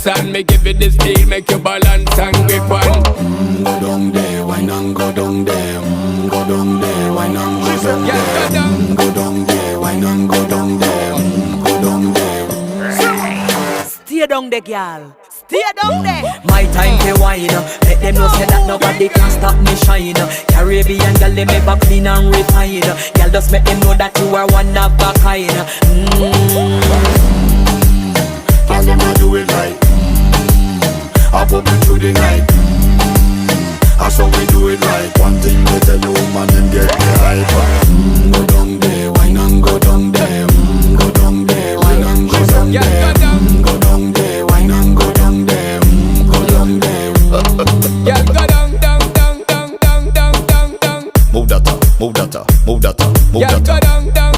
and me give it the steel, make you balance and grip on. Go down there, why not go down there? Go down there, why not go down there? Go down there, why not go down there? Go down there. Stay down there, girl. Stay down there. My time to wine. Let them know say that nobody can stop me shine. Caribbean girl, they make up clean and refine. Girl, just make them know that you are one of a kind.